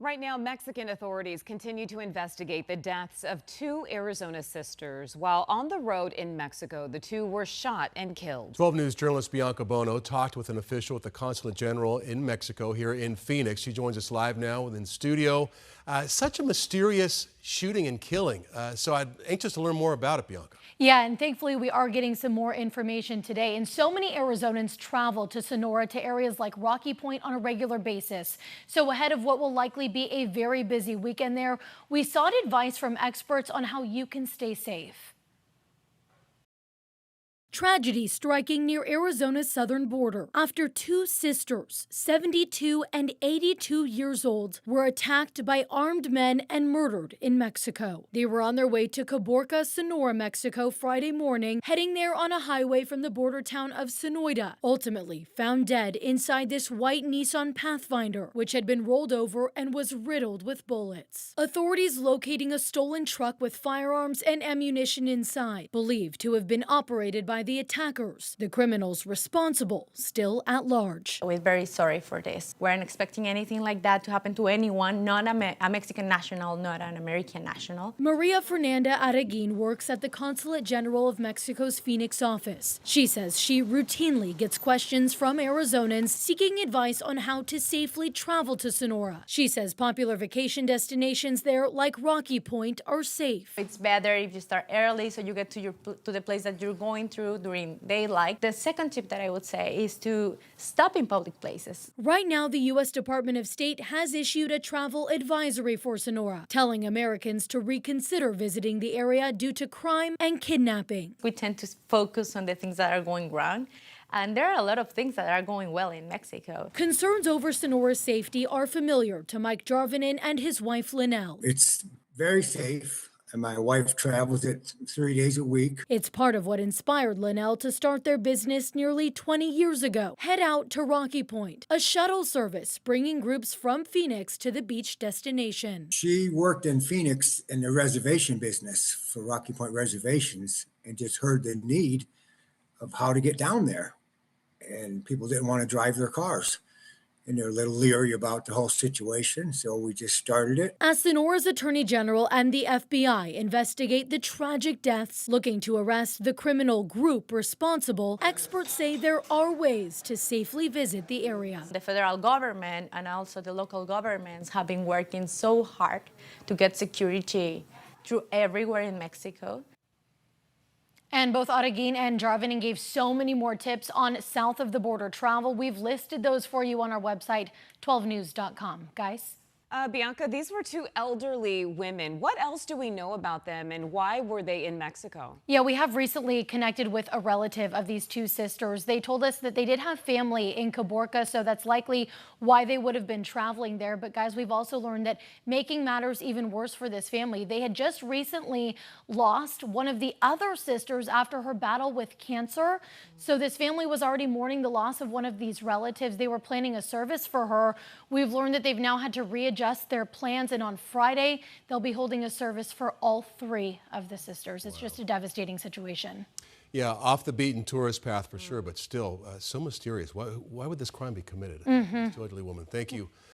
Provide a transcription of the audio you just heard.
Right now, Mexican authorities continue to investigate the deaths of two Arizona sisters. While on the road in Mexico, the two were shot and killed. 12 News journalist Bianca Bono talked with an official at the Consulate General in Mexico here in Phoenix. She joins us live now in studio. Such a mysterious shooting and killing. So I'm anxious to learn more about it, Bianca. Yeah, and thankfully we are getting some more information today. And so many Arizonans travel to Sonora, to areas like Rocky Point on a regular basis. So ahead of what will likely be a very busy weekend there, we sought advice from experts on how you can stay safe. Tragedy striking near Arizona's southern border after two sisters, 72 and 82 years old, were attacked by armed men and murdered in Mexico. They were on their way to Caborca, Sonora, Mexico Friday morning, heading there on a highway from the border town of Sonoita, ultimately found dead inside this white Nissan Pathfinder, which had been rolled over and was riddled with bullets. Authorities locating a stolen truck with firearms and ammunition inside, believed to have been operated by the attackers. The criminals responsible still at large. We're very sorry for this. We weren't expecting anything like that to happen to anyone, not a Mexican national, not an American national. Maria Fernanda Araguin works at the Consulate General of Mexico's Phoenix office. She says she routinely gets questions from Arizonans seeking advice on how to safely travel to Sonora. She says popular vacation destinations there, like Rocky Point, are safe. It's better if you start early so you get to the place that you're going through during daylight. The second tip that I would say is to stop in public places. Right now, the U.S. Department of State has issued a travel advisory for Sonora, telling Americans to reconsider visiting the area due to crime and kidnapping. We tend to focus on the things that are going wrong, and there are a lot of things that are going well in Mexico. Concerns over Sonora's safety are familiar to Mike Jarvinen and his wife, Linnell. It's very safe. And my wife travels it 3 days a week. It's part of what inspired Linnell to start their business nearly 20 years ago. Head out to Rocky Point, a shuttle service bringing groups from Phoenix to the beach destination. She worked in Phoenix in the reservation business for Rocky Point reservations and just heard the need of how to get down there. And people didn't want to drive their cars. And they're a little leery about the whole situation, so we just started it. As Sonora's Attorney General and the FBI investigate the tragic deaths, looking to arrest the criminal group responsible, experts say there are ways to safely visit the area. The federal government and also the local governments have been working so hard to get security through everywhere in Mexico. And both Araguin and Jarvinen gave so many more tips on south of the border travel. We've listed those for you on our website, 12news.com. Guys? Bianca, these were two elderly women. What else do we know about them and why were they in Mexico? Yeah, we have recently connected with a relative of these two sisters. They told us that they did have family in Caborca, so that's likely why they would have been traveling there. But guys, we've also learned that making matters even worse for this family, they had just recently lost one of the other sisters after her battle with cancer. So this family was already mourning the loss of one of these relatives. They were planning a service for her. We've learned that they've now had to readjust their plans, and on Friday they'll be holding a service for all three of the sisters. It's just a devastating situation. Yeah, off the beaten tourist path for sure, but still so mysterious. Why would this crime be committed? This elderly woman. Thank you.